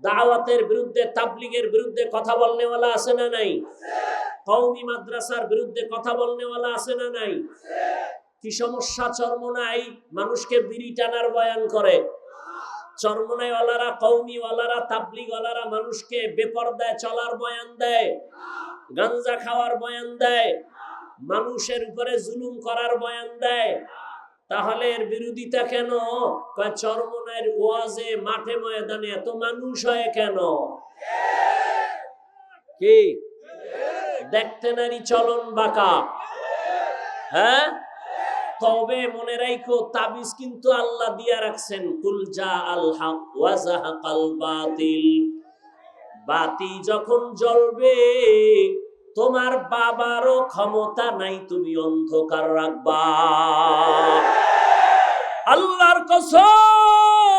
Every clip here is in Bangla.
দাওয়াতের বিরুদ্ধে, তাবলীগের বিরুদ্ধে কথা বলনেওয়ালা আছে না নাই? কওমি মাদ্রাসার বিরুদ্ধে কথা বলনেওয়ালা আছে না নাই? কি সমস্যা চরমোনাই মানুষকে বিড়ি টানার বয়ান করে? চরমোনাই ওয়ালারা, কওমি ওয়ালারা, তাবলীগ ওয়ালারা মানুষকে বেপরদায় চলার বয়ান দেয়, গাঞ্জা খাওয়ার বয়ান দেয়, মানুষের উপরে জুলুম করার বয়ান দেয়। তাহলে এর বিরোধিতা কেন? কয় চরমোনাইয়ের ওয়াজে মাঠে ময়দানে এত মানুষ হয় কেন? কি দেখতে নারী চলন বাঁকা? হ্যাঁ, তবে মনে রাখো তাবিজ কিন্তু আল্লাহ দিয়া রাখছেন, কুল জা আল হক ওয়া যাহাকাল বাতিল। বাতি যখন জ্বলবে তোমার বাবারও ক্ষমতা নাই তুমি অন্ধকার রাখবা। আল্লাহর কসম,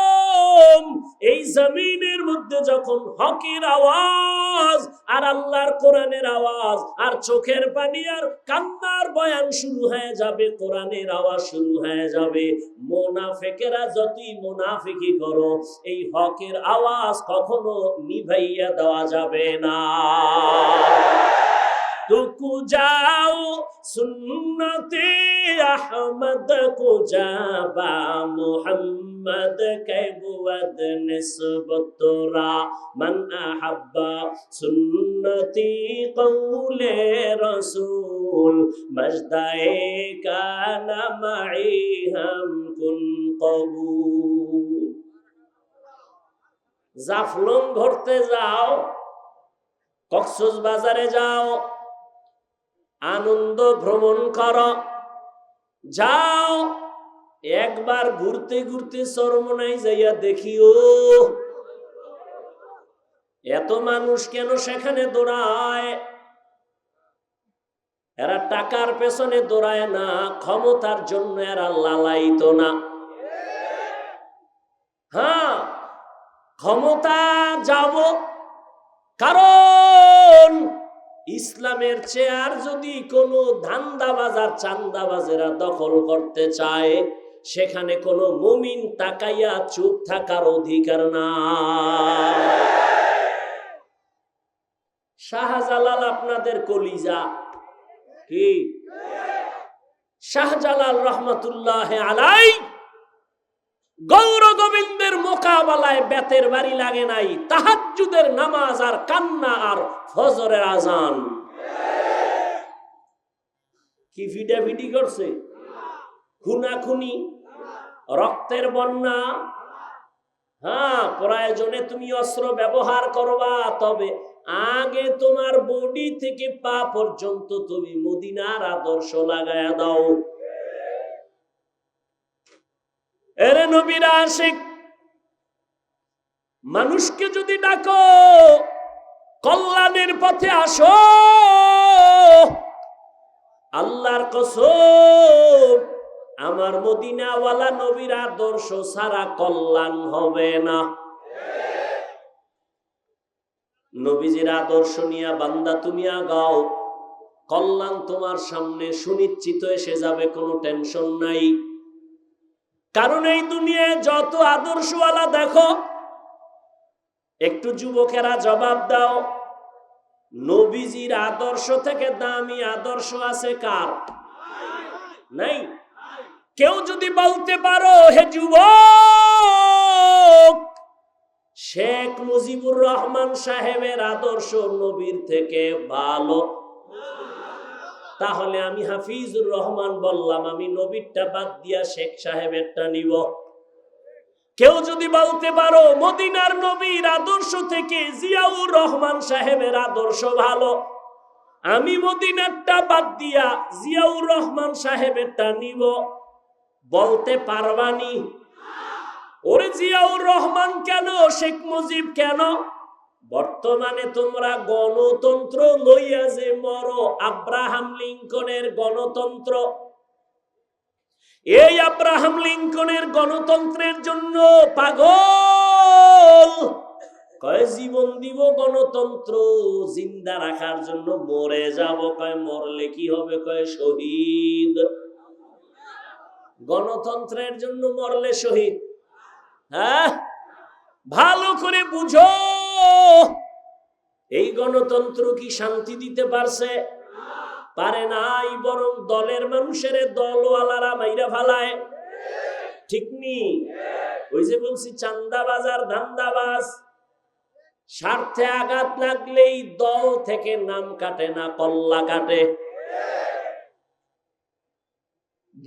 এই জমিনের মধ্যে যখন হকের আওয়াজ আর আল্লাহর কোরআনের আওয়াজ আর চোখের পানি আর কান্নার বয়ান শুরু হয়ে যাবে, কোরআনের আওয়াজ শুরু হয়ে যাবে, মুনাফিকেরা যতই মুনাফিকি করো এই হকের আওয়াজ কখনো নিভাইয়া দেওয়া যাবে না। तुकु जाओ सुन्नते अहमद को जाबा मुहम्मद के बुअद निस्बतरा मन अहब्बा सुन्नती कौले रसूल मजदाए काना माई हम कुन कबूल। জাফলং ঘুরতে যাও, কক্সবাজারে যাও, আনন্দ ভ্রমণ করো, যাও একবার ঘুরতে ঘুরতে চরমোনাই যাইয়া দেখিও এত মানুষ কেন সেখানে দৌড়ায়। এরা টাকার পেছনে দৌড়ায় না, ক্ষমতার জন্য এরা লালায়িত না। হ্যাঁ, ক্ষমতা যাব, কারণ ইসলামের চেয়ার যদি কোনো ধান্দাবাজার চান্দাবাজেরা দখল করতে চায় সেখানে কোনো মুমিন তাকাইয়া চুপ থাকার অধিকার না। শাহজালাল আপনাদের কলিজা কি? শাহজালাল রহমতুল্লাহ আলাই গৌর গোবিন্দের মোকাবেলায় বেতের বাড়ি লাগে নাই, তাহাজ্জুদের নামাজ আর কান্না আর ফজরের আজান। কি ভিডাভিডি করছে? খুনাখুনি, রক্তের বন্যা। হ্যাঁ, প্রয়োজনে তুমি অস্ত্র ব্যবহার করবা, তবে আগে তোমার বডি থেকে পা পর্যন্ত তুমি মদিনার আদর্শ লাগায়া দাও। এরে নবীর আশিক, মানুষকে যদি ডাকো কল্যাণের পথে আসো, আল্লাহর কসম আমার মদিনাওয়ালা নবীর আদর্শ ছাড়া কল্যাণ হবে না। নবীজির আদর্শ নিয়া বান্দা তুমি আগাও, কল্যাণ তোমার সামনে সুনিশ্চিত এসে যাবে, কোনো টেনশন নাই। কারণ এই দুনিয়ায় যত আদর্শওয়ালা দেখো, একটু যুবকেরা জবাব দাও, নবীজির আদর্শ থেকে দামি আদর্শ আছে কার? নাই। কেউ যদি বলতে পারো হে যুবক, শেখ মুজিবুর রহমান সাহেবের আদর্শ নবীর থেকে ভালো, তাহলে আমি হাফিজুর রহমান বললাম, আমি নবীরটা বাদ দিয়া শেখ সাহেবেরটা নিব। কেউ যদি বলতে পারো মদিনার নবীর আদর্শ থেকে জিয়াউর রহমান সাহেবের আদর্শ ভালো, আমি মদিনারটা বাদ দিয়া জিয়াউর রহমান সাহেবেরটা নিব, বলতে পারবানি? ওরে জিয়াউর রহমান কেন, শেখ মুজিব কেন? বর্তমানে তোমরা গণতন্ত্র লইয়া যে মরো, আব্রাহাম লিঙ্কনের গণতন্ত্র, এই আব্রাহাম লিঙ্কনের গণতন্ত্রের জন্য পাগল, কয় জীবন দিব গণতন্ত্র জিন্দা রাখার জন্য, মরে যাব, কয় মরলে কি হবে, কয় শহীদ। গণতন্ত্রের জন্য মরলে শহীদ। হ্যাঁ, ভালো করে বুঝো। এই গণতন্ত্র কি শান্তি দিতে পারছে? পারে নাই, বরং দলের মানুষের দলওয়ালারা মাইরা ফালায়। ঠিক নি? ওই যে বলছি চান্দাবাজ আর ধান্দাবাজ, স্বার্থে আঘাত লাগলেই দল থেকে নাম কাটে না, কল্লা কাটে।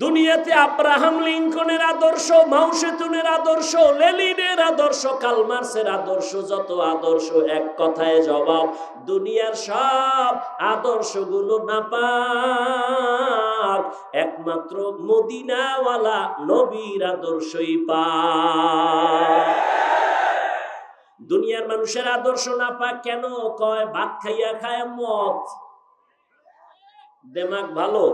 দুনিয়াতে আব্রাহাম লিঙ্কনের আদর্শ, মাও সেতুনের আদর্শ, লেনিনের আদর্শ, কার্ল মার্ক্সের আদর্শ, যত আদর্শ এক কথায় জবাব, দুনিয়ার সব আদর্শগুলো নাপাক, একমাত্র মদিনাওয়ালা নবীর আদর্শই পাক। দুনিয়ার মানুষের আদর্শ নাপাক কেন? কয় ভাত খাইয়া খায় মদ, দেমাগ ভালো,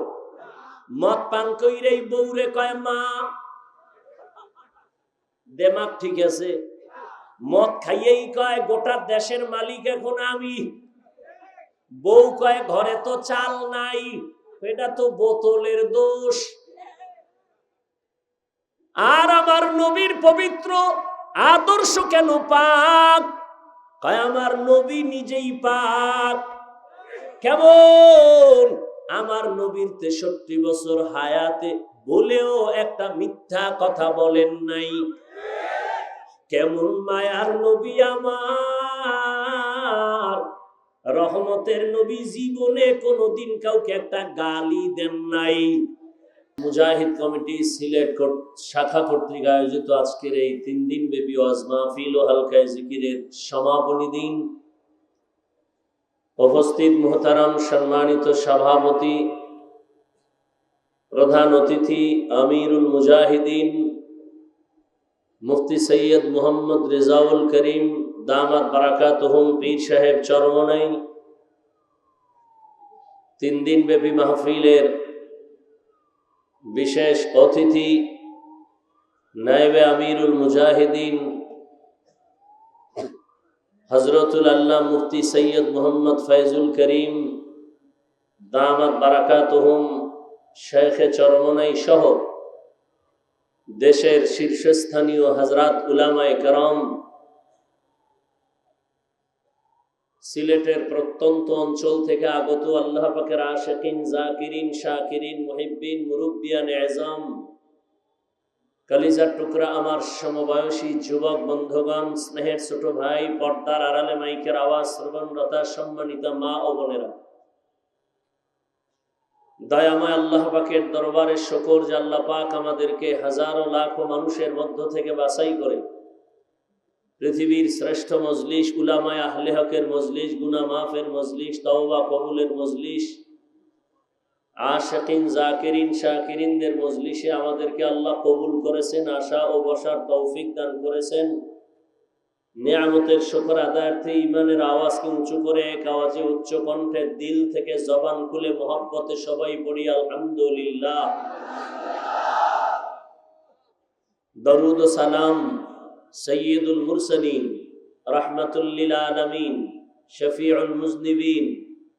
মদ পান কইরেই বউরে কয় মা, দেমাগ ঠিক আছে। মদ খাইয়েই কয় গোটা দেশের মালিক এখন আমি, বউ কয় ঘরে তো চাল নাই, এটা তো বোতলের দোষ। আর আমার নবীর পবিত্র আদর্শ কেন পাক? কয় আমার নবী নিজেই পাক। কেমন? আমার নবীর 63 বছর হায়াতে বলেও একটা মিথ্যা কথা বলেন নাই। কেমন মায়ার নবী আমার, রহমতের নবী, জীবনে কোনোদিন কাউকে একটা গালি দেন নাই। মুজাহিদ কমিটি সিলেট শাখা কর্তৃক আয়োজিত আজকের এই 3 দিন ব্যাপী ওয়াজ মাহফিল ও হালকায়ে জিকিরের সমাপনী দিন, উপস্থিত মুহতারাম সম্মানিত সভাপতি, প্রধান অতিথি আমিরুল মুজাহিদিন মুফতি সৈয়দ মোহাম্মদ রেজাউল করিম দামাত বারাকাতুহুম পীর সাহেব চরমনাই, 3 দিন ব্যাপী মাহফিলের বিশেষ অতিথি নায়েবে আমিরুল মুজাহিদিন হযরতুল আল্লাহ মুফতি সৈয়দ মোহাম্মদ ফয়জুল করিম দামাত বারাকাতুহুম শেখে চরমনাই সহ দেশের শীর্ষস্থানীয় হযরত উলামায়ে কেরাম, সিলেটের প্রত্যন্ত অঞ্চল থেকে আগত আল্লাহ পাকের আশিকিন, জাকিরিন, শাকিরিন, মুহিব্বিন, মুরব্বিয়ান এজাম, কলিজার টুকরা আমার সমবয়সী যুবক বন্ধুগণ, স্নেহের ছোট ভাই, পর্দার আড়ালে মাইকের আওয়াজ শ্রবণরতা সম্মানিত মা ও বোনেরা, দয়াময় আল্লাহ পাকের দরবারে শুকর যে আল্লাহ পাক আমাদেরকে হাজারো লাখো মানুষের মধ্য থেকে বাছাই করে পৃথিবীর শ্রেষ্ঠ মজলিস, উলামায়ে আহলে হকের মজলিস, গুনাহ মাফের মজলিস, তওবা কবুলের মজলিস, আশিকিন, জাকিরিন, শাকিরিনদের মজলিসে আমাদেরকে আল্লাহ কবুল করেছেন, আশা ও বসার তৌফিক দান করেছেন। নিয়ামতের শুকর আদায়ার্থে ঈমানের আওয়াজকে উঁচু করে এক আওয়াজে উচ্চ কণ্ঠে দিল থেকে জবান খুলে মহব্বতে সবাই পড়ি আলহামদুলিল্লাহ। দরুদ ও সালাম সৈয়দুল মুরসালিন, রাহমাতুল লিল আলামিন, শফিউল মুজনিবিন,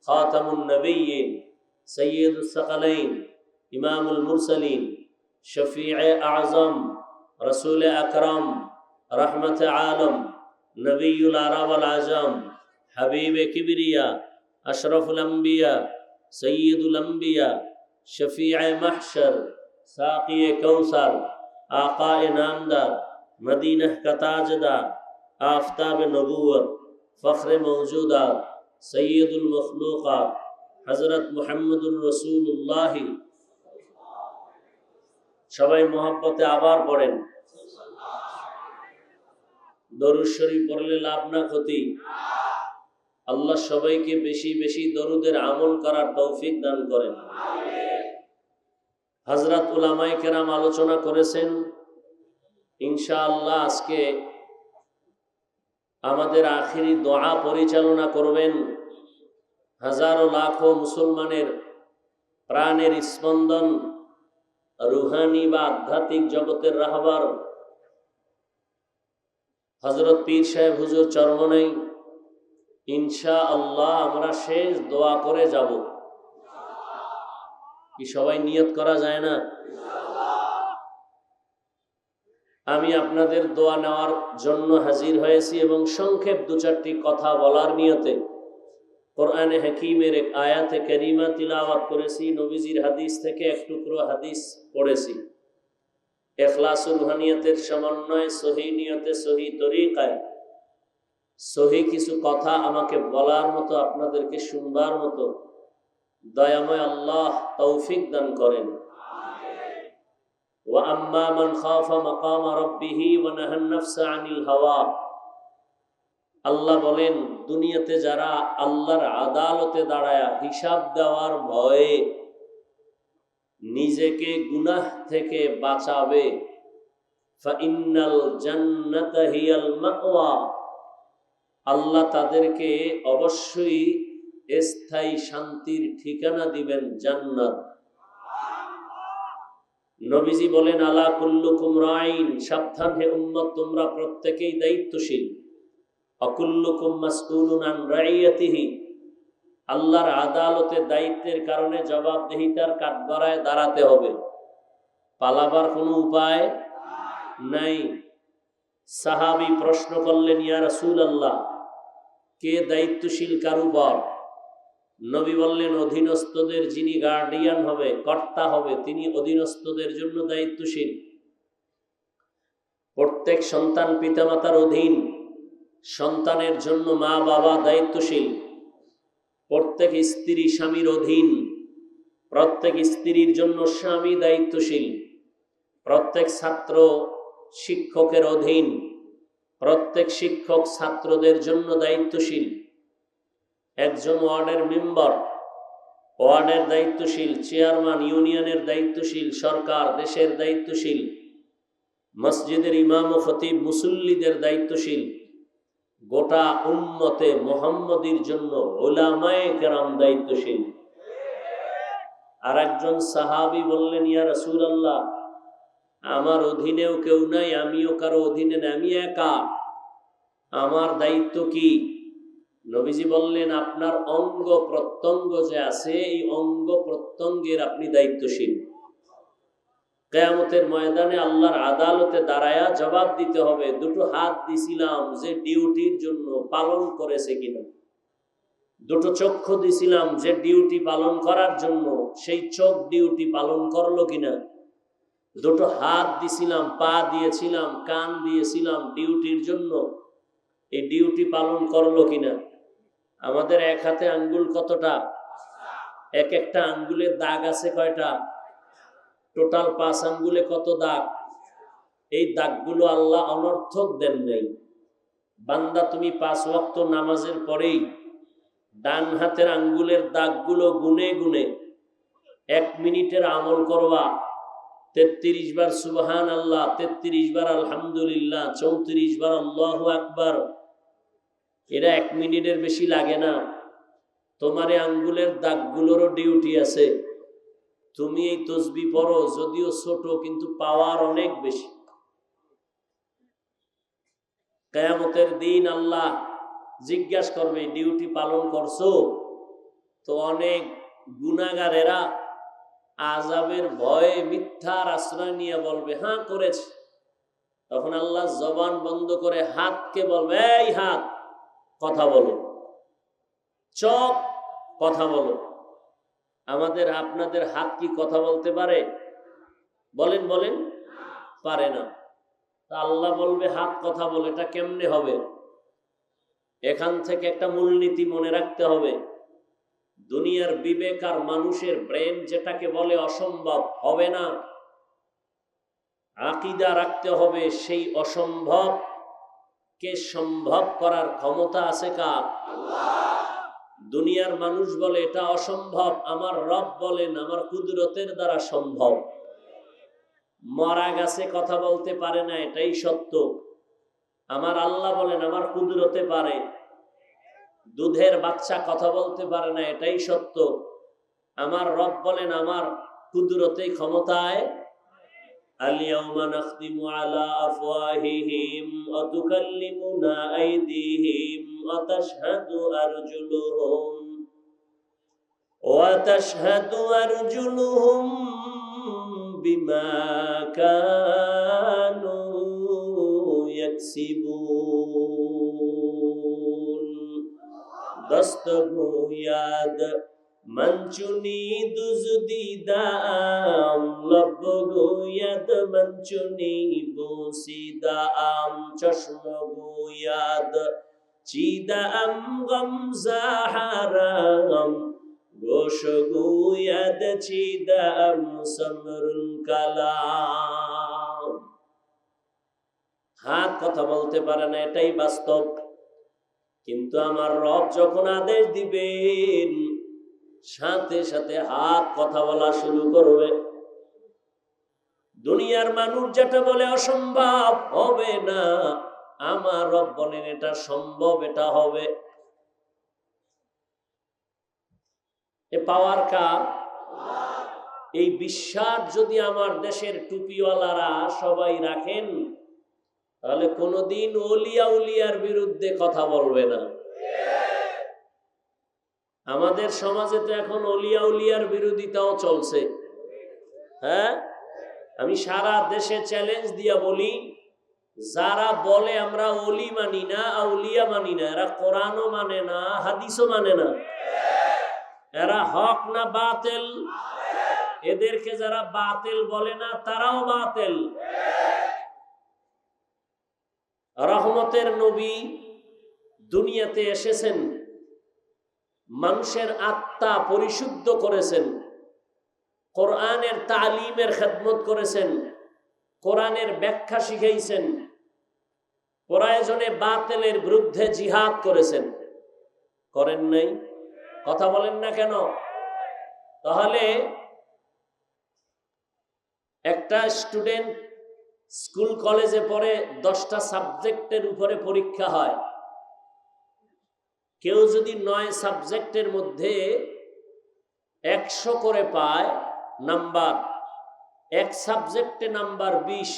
খাতামুন নবিয়্যিন, সৈয়দুস সাকালাইন, ইমামুল মুরসালিন, শফিয়ে আযম, রাসূল আকরাম, রহমতে আলম, নবীউল আরব আল আজম, হাবিবে কিবরিয়া, আশরাফুল আম্বিয়া, সৈয়দুল আম্বিয়া, শফিয়ে মাহশর, সাকিয়ে কৌসার, আকায়ে নামদার, মদিনা का ताजदार, आफताब नबूवत, फख्र मौजूदात, सैयदुल मखलूकात, हजरत मुहम्मदुर रसूलुल्लाह। সবাই মহব্বতে আবার পড়েন। দরুদ শরীফ পড়লে লাভ না ক্ষতি? আল্লাহ সবাইকে বেশি বেশি দরুদের আমল করার তৌফিক দান করেন। হযরত উলামায়ে কেরাম আলোচনা করেছেন, ইনশাআল্লাহ আজকে আমাদের আখিরি দোয়া পরিচালনা করবেন হাজারো লাখো মুসলমানের প্রাণের স্পন্দন, রুহানি বা আধ্যাত্মিক জগতের রাহবার হযরত পীর সাহেব হুজুর চরমনাই। ইনশাআল্লাহ আমরা শেষ দোয়া করে যাব। কি সবাই নিয়ত করা যায় না? আমি আপনাদের দোয়া নেওয়ার জন্য হাজির হয়েছি এবং সংক্ষেপ দু চারটি কথা বলার নিয়তে কোরআনে হাকিমের এক আয়াতে কারিমা তিলাওয়াত করেছি, নবীজির হাদিস থেকে এক টুকরো হাদিস পড়েছি। ইখলাসুল রুহানিয়াতের সমন্বয়ে সহি নিয়তে সহি তরিকায় সহি কিছু কথা আমাকে বলার মতো, আপনাদেরকে শুনবার মতো দয়াময় আল্লাহ তৌফিক দান করেন। ওয়া আম্মা মান খাফা মাকাম রাব্বিহি ওয়া নাহান নাফসা আনিল হাওয়া। আল্লাহ বলেন, দুনিয়াতে যারা আল্লাহর আদালতে দাঁড়ায়া হিসাব দেওয়ার ভয়ে নিজেকে গুনাহ থেকে বাঁচাবে, ফাইন্নাল জান্নাতা হিয়াল মাওয়া, আল্লাহ তাদেরকে অবশ্যই স্থায়ী শান্তির ঠিকানা দিবেন জান্নাত। নবীজি বলেন, আলা কুল্লুকুম রাইন, সাবধান হে উম্মত, তোমরা প্রত্যেকেই দায়িত্বশীল। অকুল্লুকুম মাসউলুন আন রাইয়াতিহি, আল্লাহর আদালতে দায়িত্বের কারণে জবাবদিহিতার কাঠগড়ায় দাঁড়াতে হবে, পালাবার কোনো উপায় নাই। সাহাবী প্রশ্ন করলেন, ইয়া রাসূলুল্লাহ, কে দায়িত্বশীল কার উপর? নবী বললেন, অধীনস্থদের যিনি গার্ডিয়ান হবে, কর্তা হবে, তিনি অধীনস্থদের জন্য দায়িত্বশীল। প্রত্যেক সন্তান পিতামাতার অধীন, সন্তানের জন্য মা বাবা দায়িত্বশীল। প্রত্যেক স্ত্রী স্বামীর অধীন, প্রত্যেক স্ত্রীর জন্য স্বামী দায়িত্বশীল। প্রত্যেক ছাত্র শিক্ষকের অধীন, প্রত্যেক শিক্ষক ছাত্রদের জন্য দায়িত্বশীল। একজন ওয়ার্ডের মেম্বার ওয়ার্ডের দায়িত্বশীল, চেয়ারম্যান ইউনিয়নের দায়িত্বশীল, সরকার দেশের দায়িত্বশীল, মসজিদের ইমাম ও খতিব মুসল্লিদের দায়িত্বশীল, গোটা উম্মতে মুহাম্মদীর জন্য উলামায়ে কেরাম দায়িত্বশীল। আর একজন সাহাবী বললেন, ইয়া রাসূলুল্লাহ, আমার অধীনেও কেউ নাই, আমিও কারো অধীনে নাই, আমি একা, আমার দায়িত্ব কি? নবীজি বললেন, আপনার অঙ্গ প্রত্যঙ্গ যে আছে, এই অঙ্গ প্রত্যঙ্গের আপনি দায়িত্বশীল। কিয়ামতের ময়দানে আল্লাহর আদালতে দাঁড়ায়া জবাব দিতে হবে, দুটো হাত দিছিলাম যে ডিউটির জন্য, পালন করেছে কিনা। দুটো চক্ষু দিছিলাম যে ডিউটি পালন করার জন্য, সেই চোখ ডিউটি পালন করলো কিনা। দুটো হাত দিছিলাম, পা দিয়েছিলাম, কান দিয়েছিলাম ডিউটির জন্য, এই ডিউটি পালন করলো কিনা। আমাদের এক হাতে আঙ্গুল কতটা? এক একটা আঙ্গুলের দাগ আছে কয়টা? টোটাল 5 আঙ্গুলে কত দাগ? এই দাগগুলো আল্লাহ অনর্থক দেন নাই। বান্দা, তুমি 5 ওয়াক্ত নামাজের পরেই ডান হাতের আঙ্গুলের দাগগুলো গুনে গুনে 1 মিনিটের আমল করবা। 33 বার সুবহান আল্লাহ, 33 বার আলহামদুলিল্লাহ, 34 বার আল্লাহু আকবার। এরা 1 মিনিটের বেশি লাগে না। তোমার এই আঙ্গুলের দাগগুলোরও ডিউটি আছে। তুমি এই তসবিহ পড়ো, যদিও ছোট কিন্তু পাওয়ার অনেক বেশি। কিয়ামতের দিন আল্লাহ জিজ্ঞাসা করবে, ডিউটি পালন করছো? তো অনেক গুনাহগারেরা আযাবের ভয়ে মিথ্যার আশ্রয় নিয়ে বলবে, হ্যাঁ করেছে। তখন আল্লাহ জবান বন্ধ করে হাতকে বলবে, এই হাত কথা বলো, চোখ কথা বলো। আমাদের আপনাদের হাত কি কথা বলতে পারে? বলেন বলেন, পারে না। তা আল্লাহ বলবে হাত কথা বলে, এটা কেমনে হবে? এখান থেকে একটা মূলনীতি মনে রাখতে হবে। দুনিয়ার বিবেক আর মানুষের ব্রেন যেটাকে বলে অসম্ভব, হবে না। আকীদা রাখতে হবে, সেই অসম্ভব কে সম্ভব করার ক্ষমতা আছে কার? দুনিয়ার মানুষ বলে এটা অসম্ভব, আমার রব বলেন আমার কুদরতের দ্বারা সম্ভব। মরা গাছে কথা বলতে পারে না, এটাই সত্য। আমার আল্লাহ বলেন আমার কুদরতে পারে। দুধের বাচ্চা কথা বলতে পারে না, এটাই সত্য। আমার রব বলেন আমার কুদরতে ক্ষমতায়। আল-ইয়াওমা নাখতিমু আলা আফওয়াহিহিম ওয়া তুকাল্লিমুনা আইদিহিম ওয়া তাশহাদু আরজুলুহুম বিমা কানু يكسبون دستگوید منچونی دزدیدم لب گوید منچونی بوسیدم چشم گوید چیدم غم زهرم گوش گوید چیدم سمر কালাম। হাত কথা বলতে পারে না, এটাই বাস্তব। কিন্তু আমার রব যখন আদেশ দিবেন সাথে সাথে হাত কথা বলা শুরু করবে। দুনিয়ার মানুষ যেটা বলে অসম্ভব হবে না, আমার রব বলেন এটা সম্ভব, এটা হবে। এ পাওয়ার কার? এই বিশ্বাস যদি আমার দেশের টুপিওয়ালারা সবাই রাখেন, তাহলে কোনদিন ওলিয়া উলিয়ার বিরুদ্ধে কথা বলবে না। আমাদের সমাজে তো এখন ওলিয়া উলিয়ার বিরোধিতাও চলছে। হ্যাঁ, আমি সারা দেশে চ্যালেঞ্জ দিয়া বলি, যারা বলে আমরা ওলি মানি না, আউলিয়া মানি না, এরা কোরআনও মানে না, হাদিসও মানে না। এরা হক না বাতিল? এদেরকে যারা বাতিল বলে না, তারাও বাতিল। রহমতের নবী দুনিয়াতে এসেছেন, মানুষের আত্মা পরিশুদ্ধ করেছেন, কোরআনের তালিমের খেদমত করেছেন, কোরআনের ব্যাখ্যা শিখাইছেন, প্রয়োজনে বাতিলের বিরুদ্ধে জিহাদ করেছেন। করেন নাই? কথা বলেন না কেন? তাহলে একটা স্টুডেন্ট স্কুল কলেজে পড়ে, 10টা সাবজেক্টের উপরে পরীক্ষা হয়। কেউ যদি 9 সাবজেক্টের মধ্যে 100 করে পায় নাম্বার, এক সাবজেক্টে নাম্বার 20,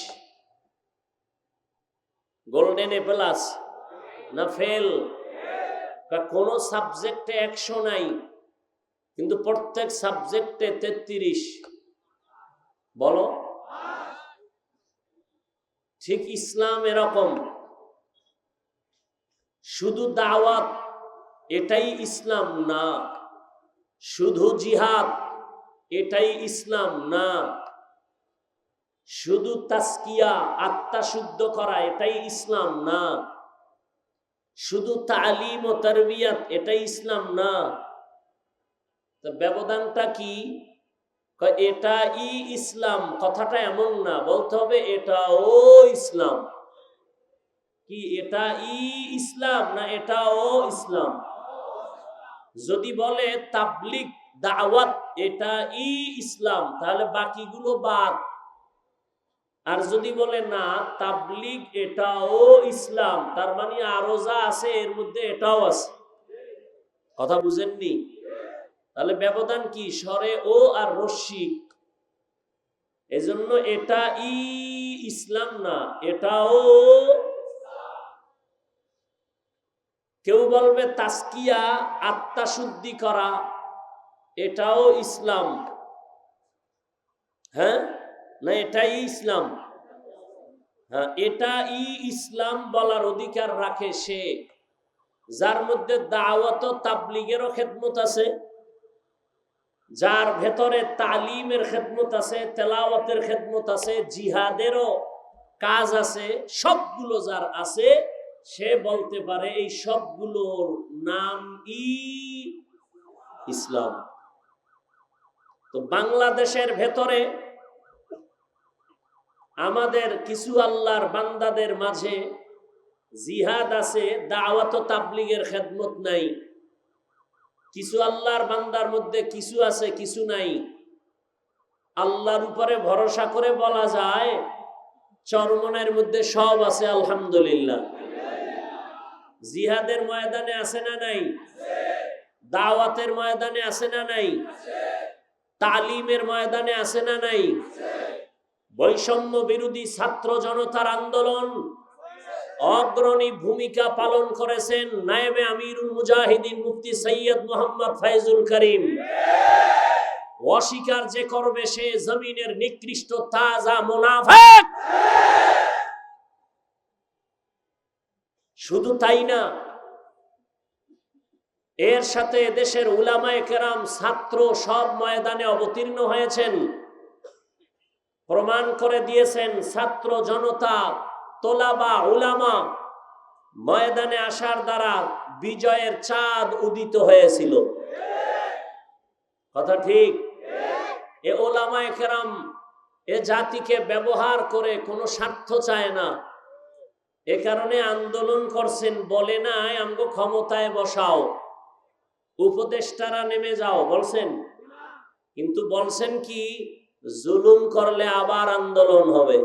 গোল্ডেন এ প্লাস না ফেল? কোন সাবজেক্টে 100 নাই, কিন্তু প্রত্যেক সাবজেক্টে 33। বলো, ঠিক ইসলাম এরকম। শুধু দাওয়াত এটাই ইসলাম না, শুধু জিহাদ এটাই ইসলাম না, শুধু তাসকিয়া আত্মা শুদ্ধ করা এটাই ইসলাম না, শুধু তালিম ও তারবিয়াত এটাই ইসলাম না। তো ব্যবধানটা কি? এটা ই ইসলাম কথাটা এমন না, বলতে হবে এটাও ইসলাম। কি এটা ই ইসলাম না এটাও ইসলাম? যদি বলে তাবলিগ দাওয়াত এটা ই ইসলাম, তাহলে বাকিগুলো বাদ। আর যদি বলে না তাবলিগ এটাও ইসলাম, তার মানে আরো যা আছে এর মধ্যে এটাও আছে। কথা বুঝেননি? তাহলে ব্যবধান কি? স্বরে ও আর রস্যি। এজন্য এটা ই ইসলাম না, এটাও। কেউ বলবে তাসকিয়া আত্মা শুদ্ধি করা এটাও ইসলাম। হ্যাঁ না, এটাই ইসলাম? হ্যাঁ, এটা ই ইসলাম বলার অধিকার রাখে সে যার মধ্যে দাওয়াত ও তাবলীগেরও খেদমত আছে, যার ভেতরে তালিমের খেদমত আছে, তেলাওয়াতের খেদমত আছে, জিহাদেরও কাজ আছে। সবগুলো যার আছে, সে বলতে পারে এই সবগুলোর নাম ই ইসলাম। তো বাংলাদেশের ভেতরে আমাদের কিছু আল্লাহর বান্দাদের মাঝে জিহাদ আছে, দাওয়াত ও তাবলীগের খেদমত নাই। কিছু আল্লাহর বান্দার মধ্যে কিছু আছে, কিছু নাই। আল্লাহর উপরে ভরসা করে বলা যায় চরমনের মধ্যে সব আছে, আলহামদুলিল্লাহ। জিহাদের ময়দানে আছে না নাই? দাওয়াতের ময়দানে আছে না নাই? তালিমের ময়দানে আছে না নাই? বৈষম্য বিরোধী ছাত্র জনতার আন্দোলন অগ্রণী ভূমিকা পালন করেছেন নায়েবে আমিরুল মুজাহিদিন মুফতি সৈয়দ মোহাম্মদ ফয়জুল করিম। অস্বীকার যে করবে সে জমিনের নিকৃষ্ট তাজা মুনাফিক। শুধু তাই না, এর সাথে দেশের উলামায়ে কেরাম, ছাত্র সব ময়দানে অবতীর্ণ হয়েছেন, প্রমাণ করে দিয়েছেন। ছাত্র জনতা, তোলাবা, উলামা ময়দানে আসার দ্বারা বিজয়ের চাঁদ উদিত হয়েছিল। কথা ঠিক? এ উলামায়ে কেরাম এ জাতিকে ব্যবহার করে কোনো স্বার্থ চায় না, এ কারণে আন্দোলন করছেন। বলে নাই আমগো ক্ষমতায় বসাও, উপদেষ্টারা নেমে যাও, বলছেন? কিন্তু বলছেন কি, জুলুম করলে আবার আন্দোলন হবে,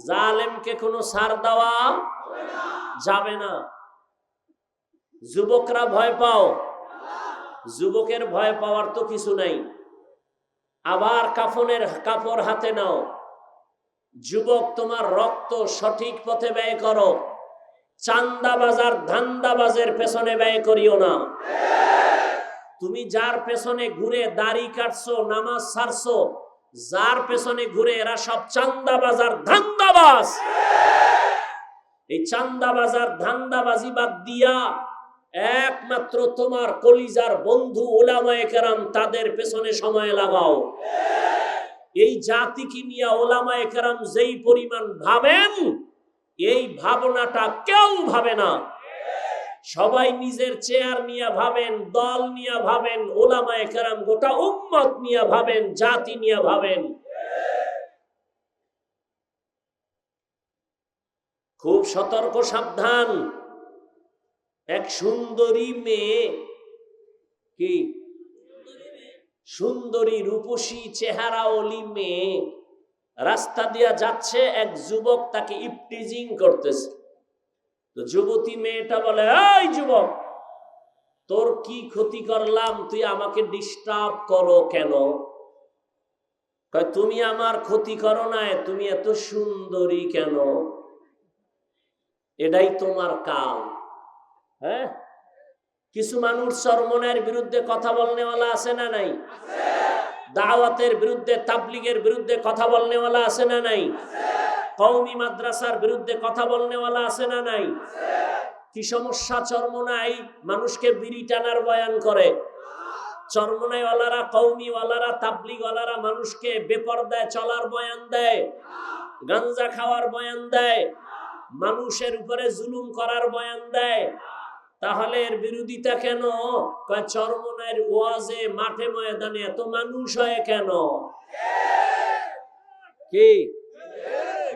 জালেমকে কোনো ছাড় দেওয়া যাবে না। যুবকরা ভয় পাও, যুবকের ভয় পাওয়ার তো কিছু নাই। আবার কাফনের কাপড় হাতে নাও, যুবক তোমার রক্ত সঠিক পথে ব্যয় করো, চান্দাবাজার ধান্দাবাজের পেছনে ব্যয় করিও না। তুমি যার পেছনে ঘুরে দাড়ি কাটছো, নামাজ ছাড়ছো, যার পেছনে ঘুরে, এরা সব চান্দাবাজার ধান্দাবাজ। এই চান্দাবাজার ধান্দাবাজি বাদ দিয়া একমাত্র তোমার কলিজার বন্ধু উলামায়ে কেরাম, তাদের পেছনে সময় লাগাও। এই জাতিকে নিয়ে উলামায়ে কেরাম যেই পরিমাণ ভাবেন, এই ভাবনাটা কেউ ভাবে না। সবাই নিজের চেয়ার নিয়ে ভাবেন, দল নিয়ে ভাবেন, উলামায়ে কেরাম গোটা উম্মত নিয়ে ভাবেন, জাতি নিয়ে ভাবেন। খুব সতর্ক, সাবধান। এক সুন্দরী মেয়ে, কি সুন্দরী রূপসী চেহারাওয়ালি মেয়ে রাস্তা দিয়া যাচ্ছে, এক যুবক তাকে ইপটিজিং করতেছে। তো যুবতী মেয়েটা বলে, এই যুবক, তোর কি ক্ষতি করলাম, তুই আমাকে ডিস্টার্ব করো কেন? কয়, তুমি আমার ক্ষতি করো না, তুমি এত সুন্দরী কেন? এটাই তোমার কাল। হ্যাঁ, কিছু মানুষ চরমনের বিরুদ্ধে কথা বলনেওয়ালা আছে না নাই? দাওয়াতের বিরুদ্ধে, তাবলীগের বিরুদ্ধে কথা বলনেওয়ালা আছে না নাই? কওমি মাদ্রাসার বিরুদ্ধে কথা বলনেওয়ালা আছে না নাই? কি সমস্যা চরমনাই? মানুষকে বিড়ি টানার বয়ান করে। চরমনাইওয়ালারা, কওমিওয়ালারা, তাবলীগওয়ালারা মানুষকে বেপরদায় চলার বয়ান দেয়, গাঞ্জা খাওয়ার বয়ান দেয়, মানুষের উপরে জুলুম করার বয়ান দেয়। তাহলে এর বিরোধিতা কেন? কয়, চরমনাইয়ের ওয়াজে, মাঠে ময়দানে এত মানুষ হয় কেন? কি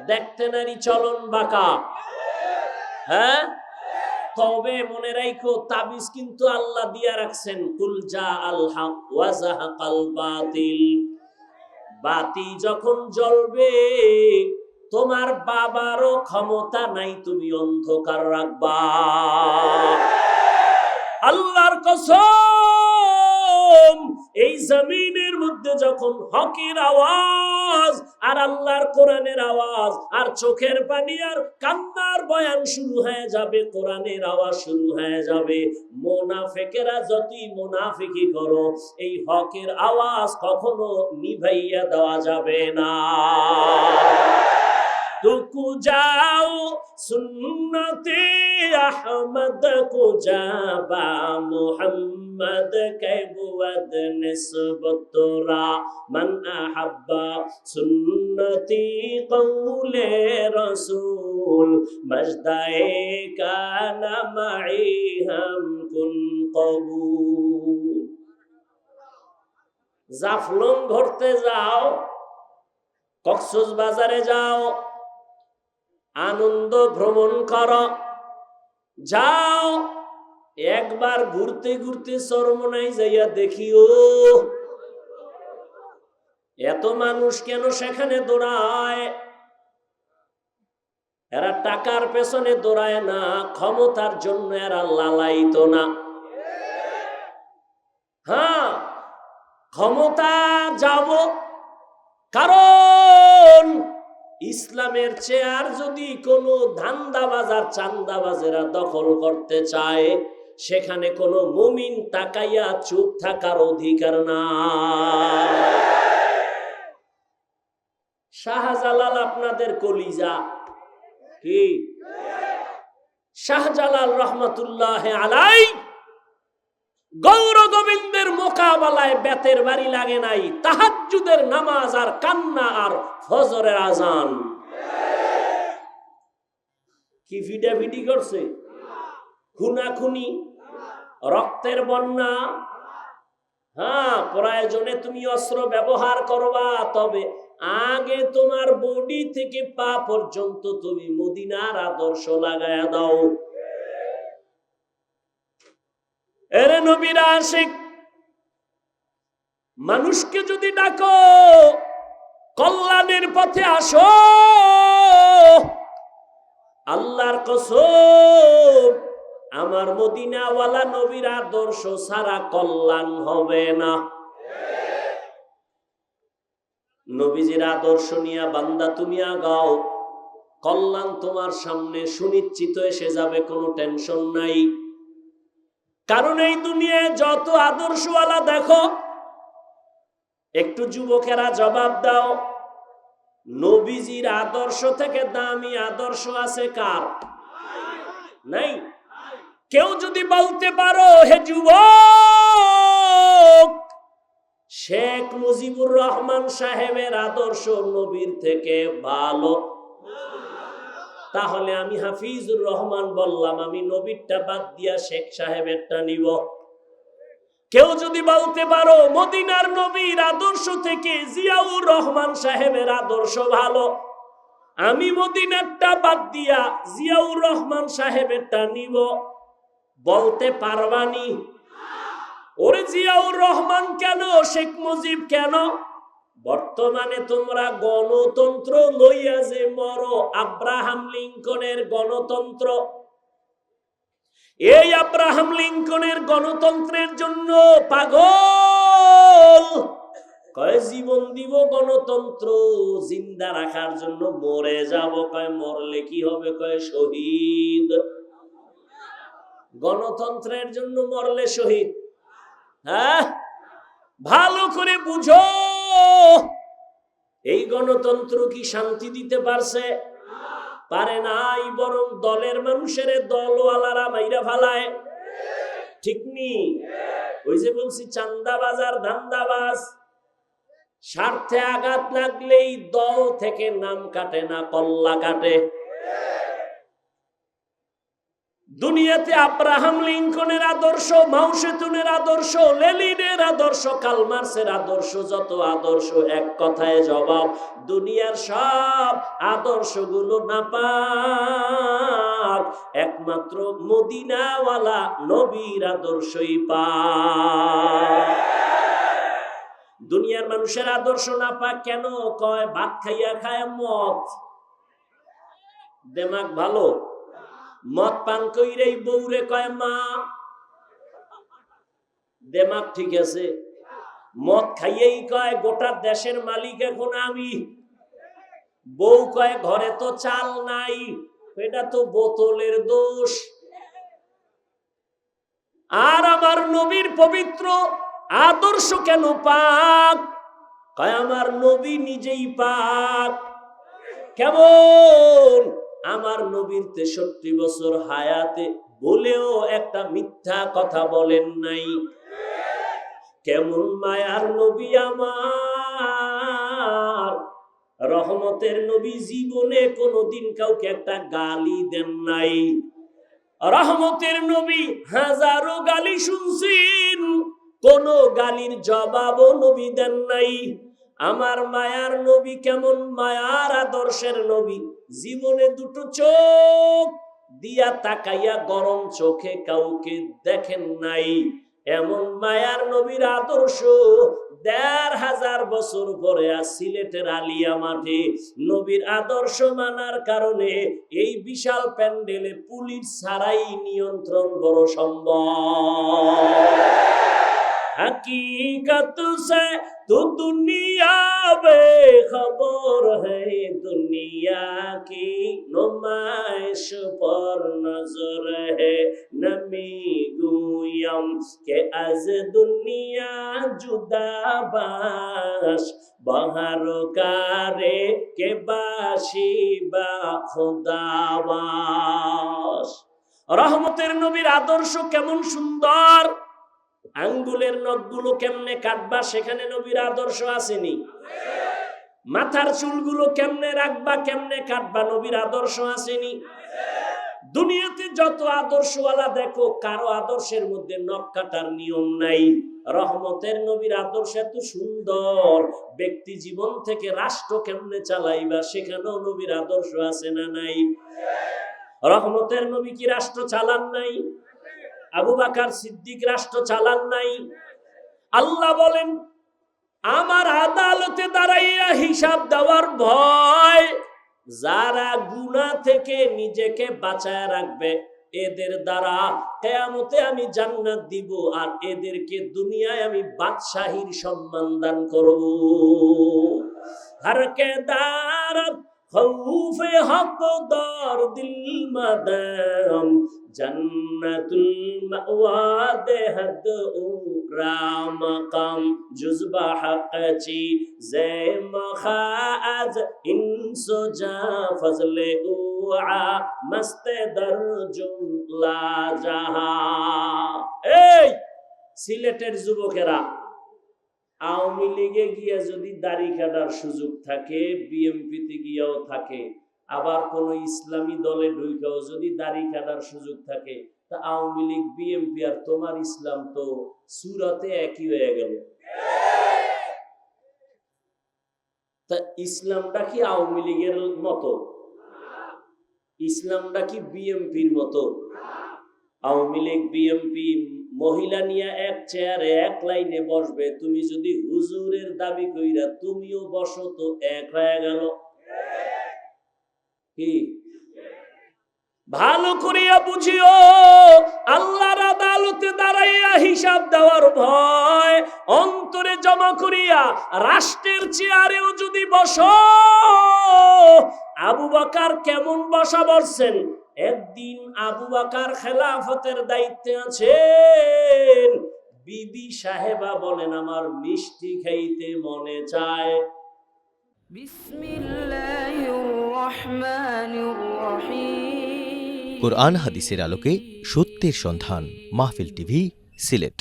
দেখতে নারী চলন বাঁকা? হ্যাঁ, তবে মনে রাখো, তাবিজ কিন্তু আল্লাহ দিয়া রাখছেন। কুল জা আল হক ওয়া যাহাকাল বাতিল। বাতি যখন জ্বলবে, তোমার বাবারও ক্ষমতা নাই তুমি অন্ধকার রাখবা। আল্লাহর কসম, এই জমিনের মধ্যে যখন হকের আওয়াজ আর আল্লাহর কোরআনের আওয়াজ আর চোখের পানি আর কান্নার বয়ান শুরু হয়ে যাবে, কোরআনের আওয়াজ শুরু হয়ে যাবে, মুনাফিকেরা যতই মুনাফিকি করো, এই হকের আওয়াজ কখনো নিভাইয়া দেওয়া যাবে না। तुकु जाओ सुन्नते अहमद को जाबा मुहम्मद के बुअद निस्बतरा मन अहब्बा सुन्नती कौले रसूल मजदाए काना माई हम कुन कबूल। জাফলং ঘুরতে যাও, কক্সবাজারে যাও, আনন্দ ভ্রমণ করো, যাও একবার ঘুরতে ঘুরতে চরমনাই যাইয়া দেখিও এত মানুষ কেন সেখানে দৌড়ায়। এরা টাকার পেছনে দৌড়ায় না, ক্ষমতার জন্য এরা লালায়িত না। হ্যাঁ, ক্ষমতা যাব, কারণ ইসলামের চেয়ার যদি কোনো ধান্দাবাজার চান্দাবাজেরা দখল করতে চায়, সেখানে কোনো মুমিন তাকাইয়া চুপ থাকার অধিকার না। শাহজালাল আপনাদের কলিজা, কি শাহজালাল রহমাতুল্লাহ আলাই গৌর গোবিন্দের মোকাবেলায় বেতের বাড়ি লাগে নাই, তাহাজ্জুদের নামাজ আর কান্না আর ফজরের আজান। কি ফিডাফিডি করছে? খুনাখুনি, রক্তের বন্যা। হ্যাঁ, প্রয়োজনে তুমি অস্ত্র ব্যবহার করবা, তবে আগে তোমার বডি থেকে পা পর্যন্ত তুমি মদিনার আদর্শ লাগায়া দাও। এরে নবীর আশিক, মানুষকে যদি ডাকো কল্যাণের পথে আসো, আল্লাহর কসম আমার মদিনাওয়ালা নবীর আদর্শ ছাড়া কল্যাণ হবে না। নবীজির আদর্শ নিয়ে বান্দা তুমি আগাও, কল্যাণ তোমার সামনে সুনিশ্চিত এসে যাবে, কোনো টেনশন নাই। কারণ এই দুনিয়ায় যত আদর্শওয়ালা দেখো, একটু যুবকেরা জবাব দাও, নবীজির আদর্শ থেকে দামি আদর্শ আছে কার? নাই। কেউ যদি বলতে পারো হে যুবক, শেখ মুজিবুর রহমান সাহেবের আদর্শ নবীর থেকে ভালো, তাহলে আমি হাফিজুর রহমান বললাম, আমি নবীরটা বাদ দিয়া শেখ সাহেবেরটা নিব। কেউ যদি বলতে পারো মদিনার নবীর আদর্শ থেকে জিয়াউর রহমান সাহেবের আদর্শ ভালো, আমি মদিনারটা বাদ দিয়া জিয়াউর রহমান সাহেবেরটা নিব, বলতে পারবানি? ওরে জিয়াউর রহমান কেন, শেখ মুজিব কেন? বর্তমানে তোমরা গণতন্ত্র লইয়া যে মরো, আব্রাহাম লিঙ্কনের গণতন্ত্র, এই আব্রাহাম লিঙ্কনের গণতন্ত্রের জন্য পাগল, কয় জীবন দিব গণতন্ত্র জিন্দা রাখার জন্য, মরে যাব, কয় মরলে কি হবে, কয় শহীদ। গণতন্ত্রের জন্য মরলে শহীদ? হ্যাঁ, ভালো করে বুঝো, এই গণতন্ত্র কি শান্তি দিতে পারছে? পারে নাই, বরং দলের মানুষের দলওয়ালারা মাইরা ফালায়। ঠিক নি? ওই যে বলছি চান্দাবাজ আর ধান্দাবাজ, স্বার্থে আঘাত লাগলেই দল থেকে নাম কাটে না, কল্লা কাটে। দুনিয়াতে আব্রাহাম লিঙ্কনের আদর্শ, মাও সেতুনের আদর্শ, লেনিনের আদর্শ, কার্ল মার্ক্সের আদর্শ, যত আদর্শ এক কথায় জবাব, দুনিয়ার সব আদর্শগুলো নাপাক, একমাত্র মদিনাওয়ালা নবীর আদর্শই পাক। দুনিয়ার মানুষের আদর্শ নাপাক কেন? কয় ভাত খাইয়া খায় মদ, দেমাগ ভালো, মদ পান কইরেই বউরে কয় মা, দেমাগ ঠিক আছে। মদ খাইয়েই কয় গোটা দেশের মালিক এখন আমি, বউ কয় ঘরে তো চাল নাই, এটা তো বোতলের দোষ। আর আমার নবীর পবিত্র আদর্শ কেন পাক? কয় আমার নবী নিজেই পাক। কেমন? আমার নবীর 63 বছর হায়াতে বলেও একটা মিথ্যা কথা বলেন নাই। কেমন মায়ার নবী আমার, রহমতের নবী, জীবনে কোনোদিন কাউকে একটা গালি দেন নাই। রহমতের নবী হাজারো গালি শুনছেন, কোন গালির জবাবও নবী দেন নাই। আমার মায়ার নবী কেমন মায়ার আদর্শের নবী, জীবনে দুটো চোখ দিয়া তাকাইয়া গরম চোখে কাউকে দেখেন নাই। এমন মায়ার নবীর আদর্শ ১৫০০ বছর পরে সিলেটের আলিয়া মাঠে নবীর আদর্শ মানার কারণে এই বিশাল প্যান্ডেলে পুলিশ ছাড়াই নিয়ন্ত্রণ বড় সম্ভব। हकीकत से तो दुनिया बेखबर है, दुनिया की नुमाइश पर नजर है, नमी गुयम के आज दुनिया जुदा बाश, बाहर कारे के बाशी बा खुदा बाश। রহমতের নবীর আদর্শ কেমন সুন্দর। আঙ্গুলের নখগুলো কেমনে কাটবা সেখানে নবীর আদর্শ আসেনি? মাথার চুলগুলো কেমনে রাখবা কেমনে কাটবা নবীর আদর্শ আসেনি? দুনিয়াতে যত আদর্শওয়ালা দেখো কারো আদর্শের মধ্যে নখ কাটার নিয়ম নাই। রহমতের নবীর আদর্শ এত সুন্দর, ব্যক্তি জীবন থেকে রাষ্ট্র কেমনে চালাইবা সেখানেও নবীর আদর্শ আছে না নাই? রহমতের নবী কি রাষ্ট্র চালান নাই? আবু বকর সিদ্দিক রাষ্ট্র চালান নাই? আল্লাহ বলেন আমার আদালতে দাঁড়াইয়া হিসাব দেওয়ার ভয়, যারা গুনাহ থেকে নিজেকে বাঁচায় রাখবে এদের দ্বারা কিয়ামতে আমি জান্নাত দিব, আর এদেরকে দুনিয়ায় আমি বাদশাহীর সম্মান দান করব। হর কে দারত খৌফে হকদার দিল মাদাম জান্নাতুল মাওয়া দেহদ উরা মাকাম জুজবা হাকচি জে মখাজ ইনসো জা ফজলে উআ মস্তে দরজুলা জাহা। এই সিলেটের যুবকেরা, আওয়ামী লীগে গিয়া যদি দাড়ি কাটার সুযোগ থাকে, বিএমপিতে গিয়াও থাকে, আবার কোন ইসলামী দলে ঢুকেও যদি দাড়ি কাটার সুযোগ থাকে, তা আওয়ামী লীগ বিএমপি আর তোমার ইসলাম তো সুরাতে একই হয়ে গেল। তা ইসলামটা কি আওয়ামী লীগের মতো? ইসলামটা কি বিএমপির মতো? আওয়ামী লীগ বিএমপি মহিলা নিয়ে এক চেয়ারে এক লাইনে বসবে, তুমি যদি হুজুরের দাবি কইরা তুমিও বসো তো এক হয়ে গেল। কি ভালো করিয়া বুঝিও, আল্লাহর আদালতে দাঁড়াইয়া হিসাব দেওয়ার ভয় অন্তরে জমা করিয়া রাষ্ট্রের চেয়ারেও যদি বসো। আবু বকর কেমন বসা বসছেন? একদিন আবু বকর খেলাফতের দায়িত্বে আছেন, বিবি সাহেবা বলেন আমার মিষ্টি খাইতে মনে চায়। বিসমিল্লাহির রহমানির রহিম। কোরআন হাদিসের আলোকে সত্যের সন্ধান, মাহফিল টিভি, সিলেট।